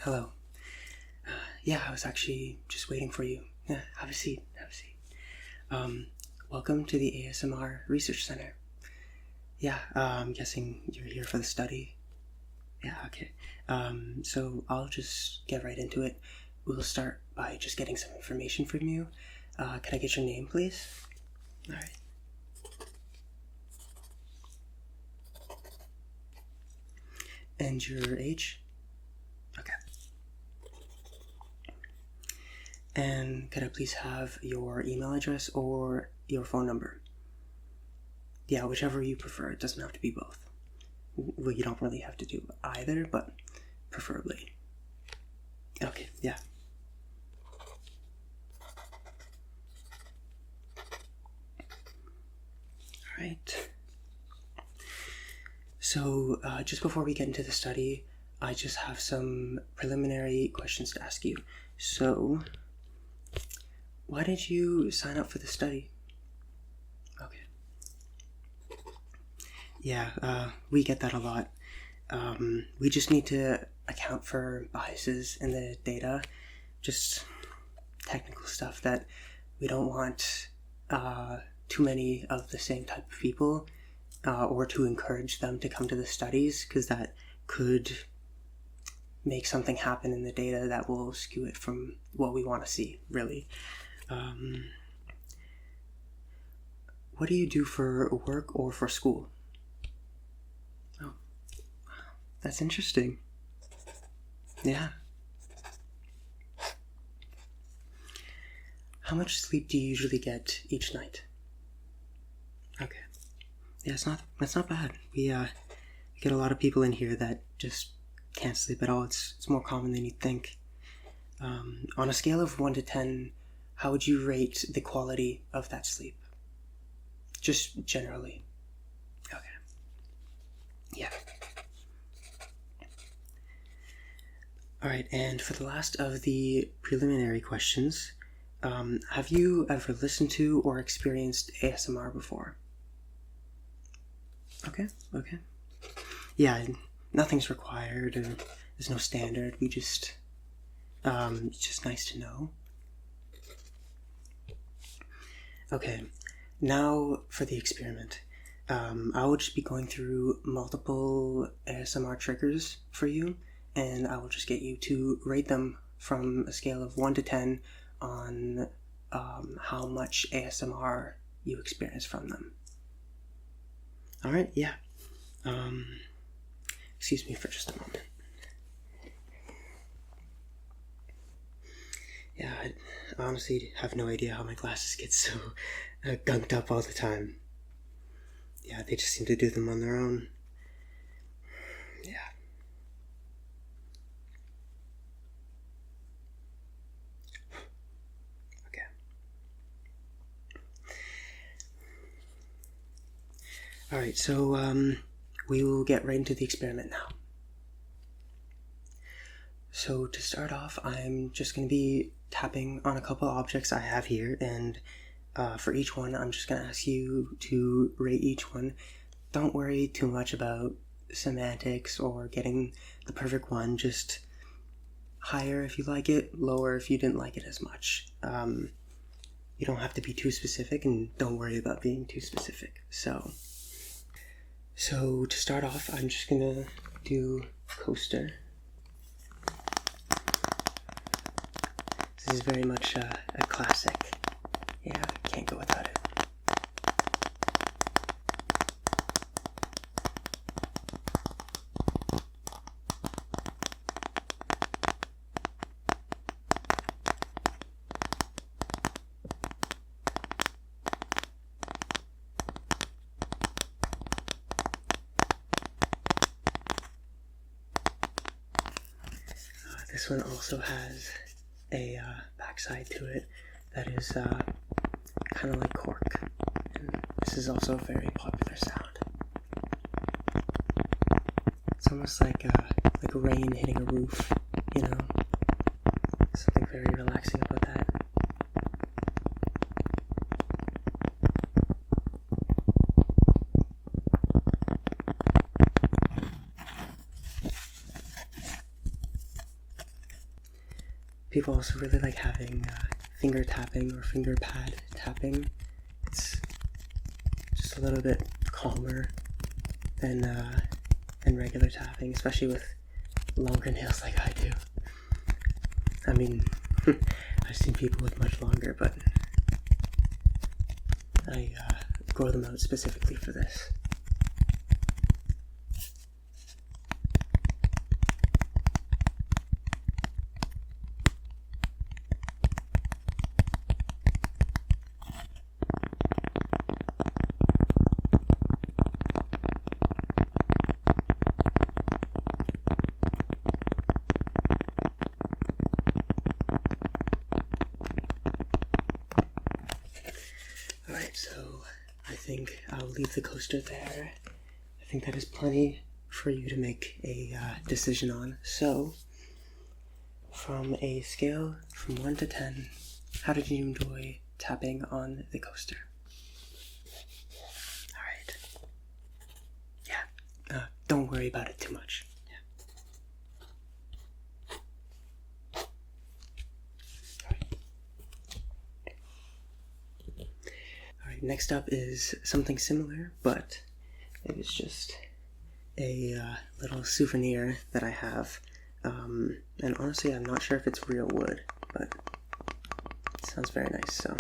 Hello. Yeah, I was actually just waiting for you. Yeah, have a seat. Have a seat. Um, Welcome to the ASMR Research Center. Yeah, I'm guessing you're here for the study. Yeah, okay. So I'll just get right into it. We'll start by just getting some information from you. Can I get your name, please? All right. And your age? Okay. And could I please have your email address or your phone number? Yeah, whichever you prefer. It doesn't have to be both. Well, you don't really have to do either, but preferably. Okay, yeah. All right. So, just before we get into the study, I just have some preliminary questions to ask you. So, why did you sign up for the study? Okay. Yeah, we get that a lot. We just need to account for biases in the data, just technical stuff that we don't want too many of the same type of people or to encourage them to come to the studies, because that could make something happen in the data that will skew it from what we want to see, really. What do you do for work or for school? Oh, that's interesting. Yeah. How much sleep do you usually get each night? Okay. Yeah, it's not bad. We get a lot of people in here that just can't sleep at all. It's more common than you'd think. On a scale of 1 to 10, how would you rate the quality of that sleep? Just generally. Okay. Yeah. Alright, and for the last of the preliminary questions, have you ever listened to or experienced ASMR before? Okay. Yeah, nothing's required, there's no standard, we just, it's just nice to know. Okay, now for the experiment. I will just be going through multiple ASMR triggers for you, and I will just get you to rate them from a scale of 1 to 10 on how much ASMR you experience from them. Alright, yeah. Excuse me for just a moment. Yeah, I honestly have no idea how my glasses get so gunked up all the time. Yeah, they just seem to do them on their own. Yeah. Okay. Alright, so we will get right into the experiment now. So to start off, I'm just going to be tapping on a couple objects I have here, and for each one, I'm just going to ask you to rate each one. Don't worry too much about semantics or getting the perfect one, just higher if you like it, lower if you didn't like it as much. You don't have to be too specific, and don't worry about being too specific. So to start off, I'm just going to do Coaster. This is very much a classic. Yeah, can't go without it. This one also has a backside to it that is kind of like cork. And this is also a very popular sound. It's almost like rain hitting a roof, you know? Something very relaxing about that. people also really like having finger tapping or finger pad tapping. It's just a little bit calmer than regular tapping, especially with longer nails like I do. I mean, I've seen people with much longer, but I grow them out specifically for this. Alright, so I think I'll leave the coaster there. I think that is plenty for you to make a decision on. So, from a scale from 1 to 10, how did you enjoy tapping on the coaster? Alright. Yeah, don't worry about it too much. Alright, next up is something similar, but it is just a little souvenir that I have. And honestly, I'm not sure if it's real wood, but it sounds very nice, so.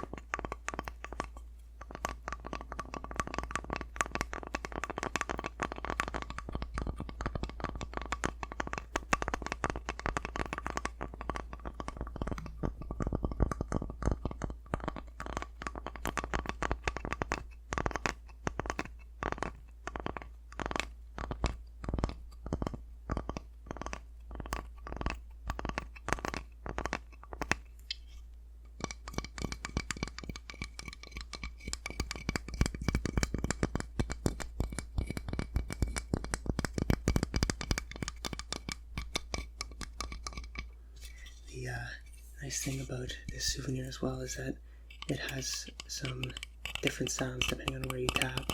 The nice thing about this souvenir as well is that it has some different sounds depending on where you tap.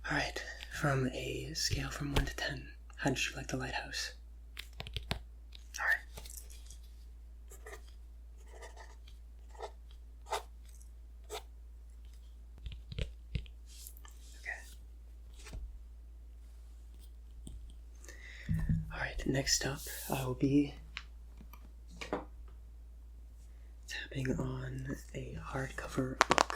Alright, from a scale from 1 to 10, how did you like the lighthouse? Alright. Okay. Alright, next up, I will be tapping on a hardcover book.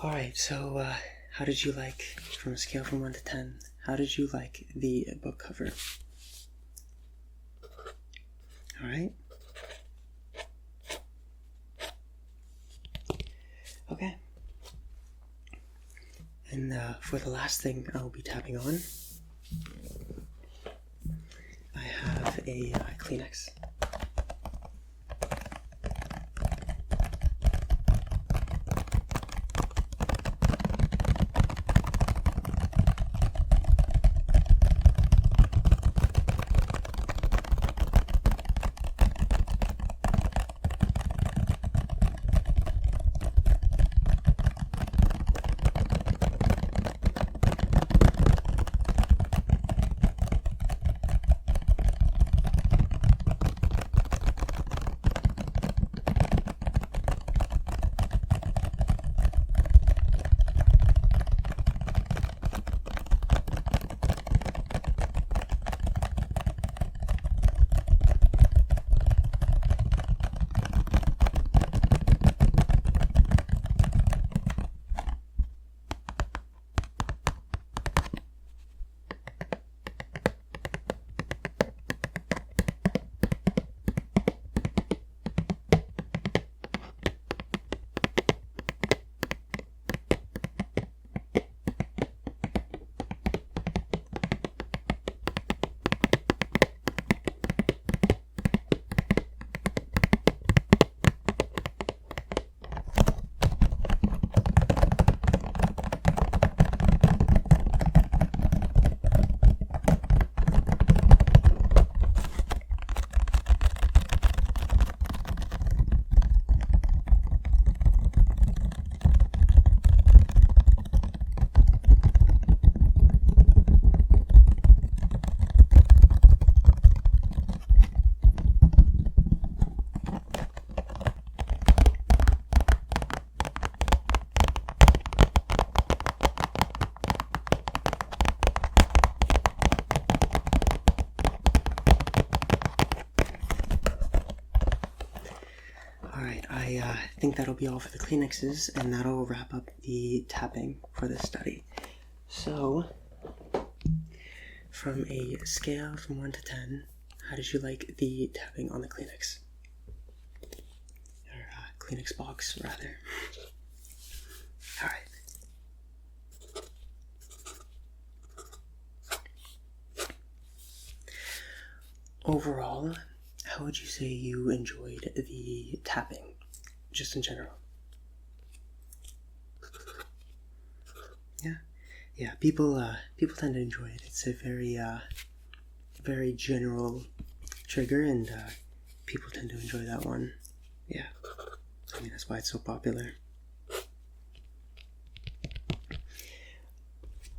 Alright, so how did you like, from a scale from 1 to 10, how did you like the book cover? Alright. Okay. And for the last thing I'll be tapping on, I have a Kleenex. Alright, I think that'll be all for the Kleenexes, and that'll wrap up the tapping for this study. So, from a scale from 1 to 10, how did you like the tapping on the Kleenex? Or Kleenex box, rather. Alright. Overall, how would you say you enjoyed the tapping, just in general? Yeah, people tend to enjoy it. It's a very general trigger, and people tend to enjoy that one. Yeah, I mean, that's why it's so popular.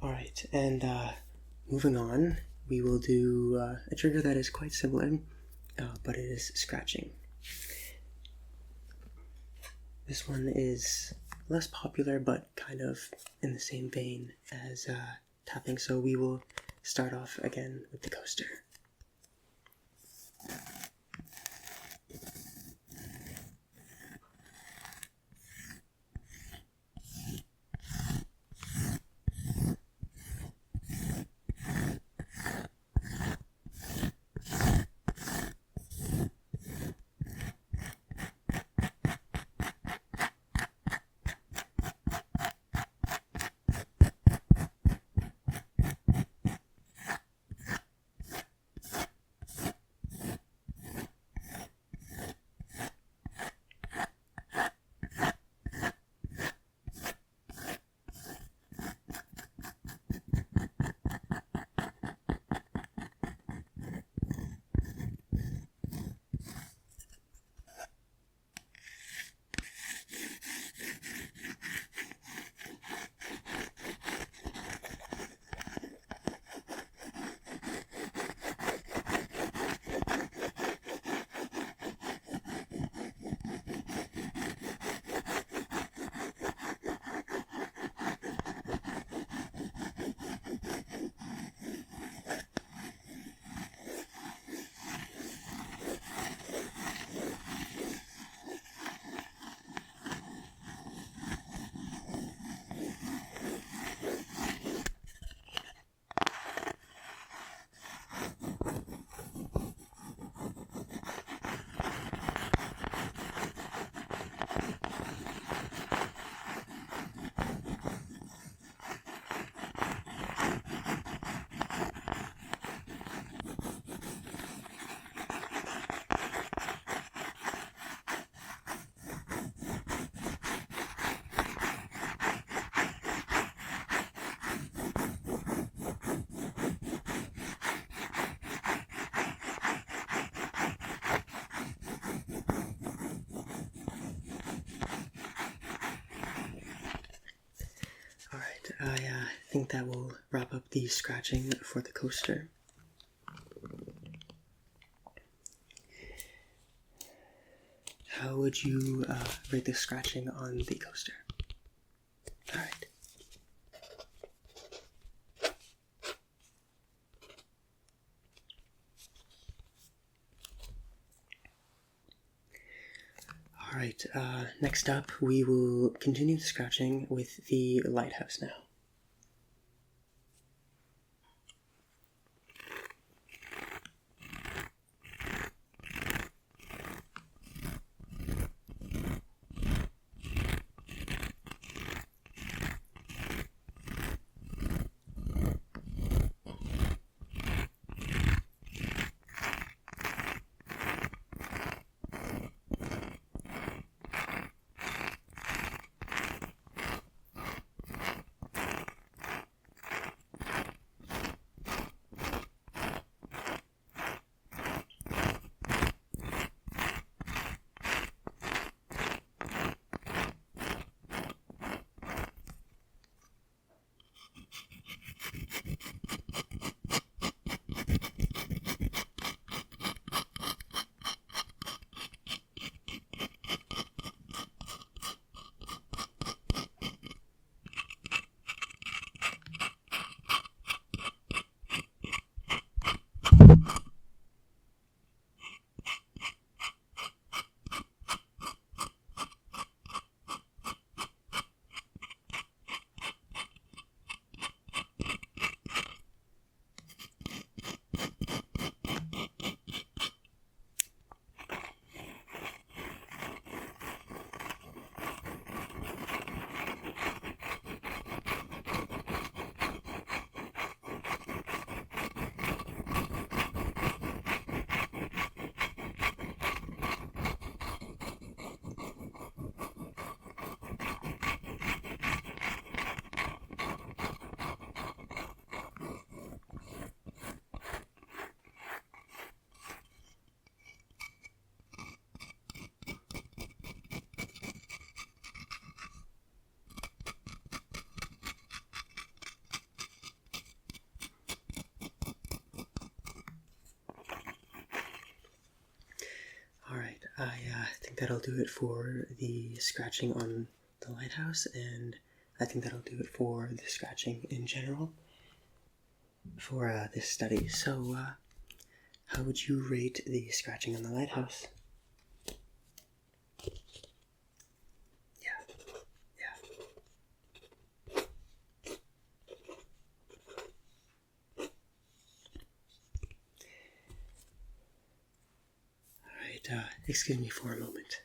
Alright, and moving on, we will do a trigger that is quite similar, but it is scratching. This one is less popular, but kind of in the same vein as tapping, so we will start off again with the coaster. think that will wrap up the scratching for the coaster. How would you rate the scratching on the coaster? Alright. Alright, next up we will continue the scratching with the lighthouse now. Alright, I think that'll do it for the scratching on the lighthouse, and I think that'll do it for the scratching in general for this study. So, how would you rate the scratching on the lighthouse? Excuse me for a moment.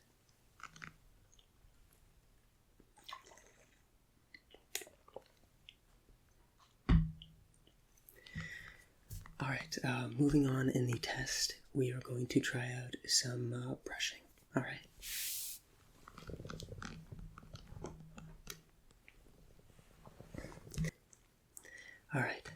Alright, moving on in the test, we are going to try out some brushing. Alright. Alright.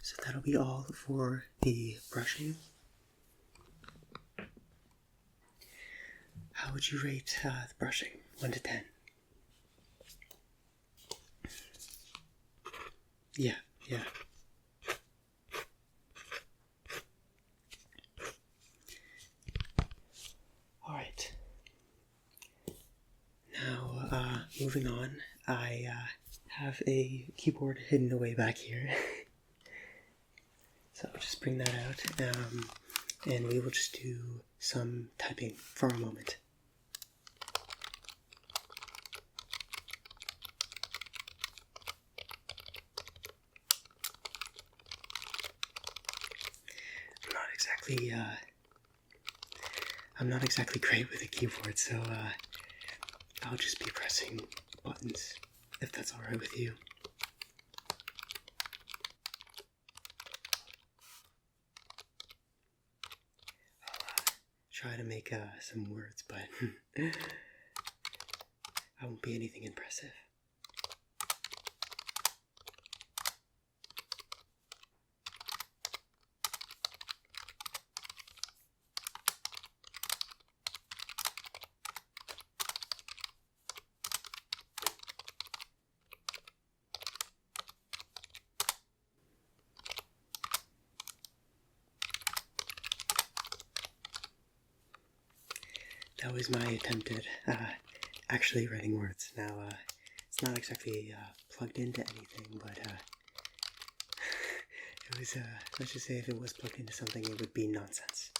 So that'll be all for the brushing. How would you rate the brushing? 1 to 10. Yeah, yeah. Alright. Now, moving on, I have a keyboard hidden away back here. So I'll just bring that out, and we will just do some typing for a moment. I'm not exactly great with a keyboard, so I'll just be pressing buttons, if that's alright with you. I'll try to make some words, but I won't be anything impressive. That was my attempt at actually writing words. Now, it's not exactly plugged into anything, but it was, let's just say if it was plugged into something, it would be nonsense.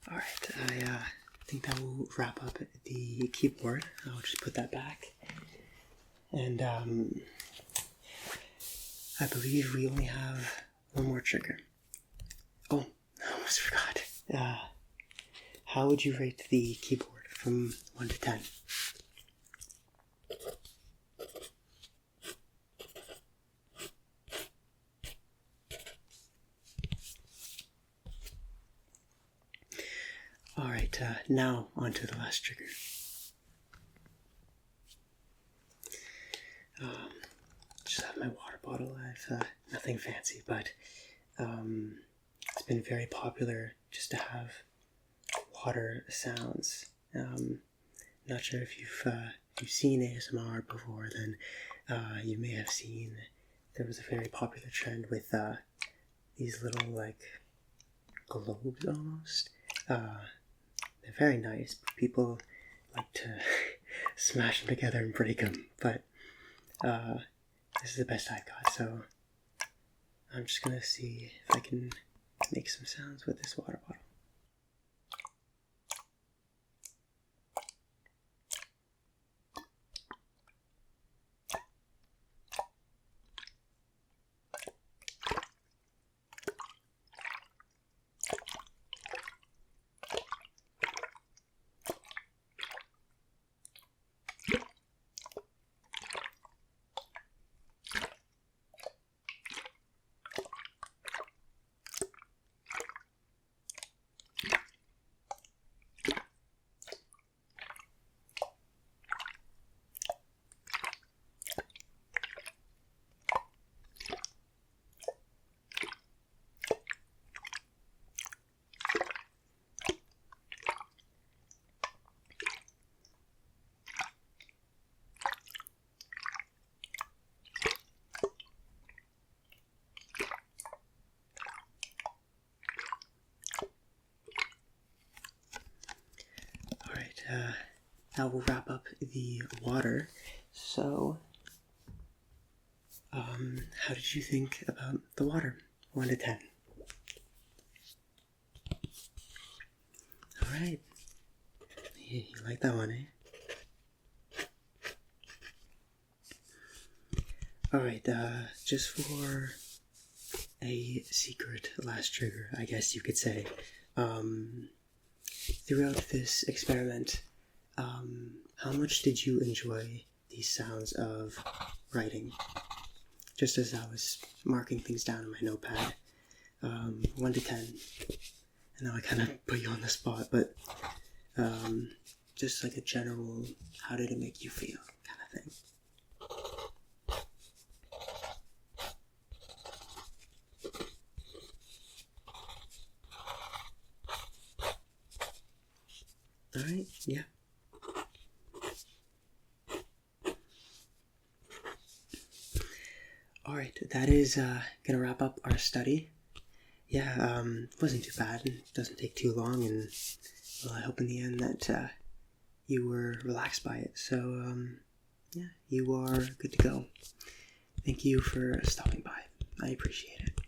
Alright, I think that will wrap up the keyboard. I'll just put that back. And I believe we only have one more trigger. Oh, I almost forgot. How would you rate the keyboard from 1 to 10? Alright, now on to the last trigger. Just have my water bottle. I've nothing fancy, but it's been very popular just to have water sounds. Not sure if you've seen ASMR before, then you may have seen there was a very popular trend with these little like globes almost. They're very nice, but people like to smash them together and break them, but this is the best I've got, so I'm just gonna see if I can make some sounds with this water bottle. that will wrap up the water. So, how did you think about the water? 1 to 10. Alright. You like that one, eh? Alright, just for a secret last trigger, I guess you could say. Throughout this experiment, how much did you enjoy the sounds of writing? Just as I was marking things down in my notepad, 1 to 10. And now I kind of put you on the spot, but just like a general, how did it make you feel kind of thing. Alright, yeah. Alright, that is gonna wrap up our study. Yeah, it wasn't too bad, and it doesn't take too long, and well, I hope in the end that you were relaxed by it. So, yeah, you are good to go. Thank you for stopping by. I appreciate it.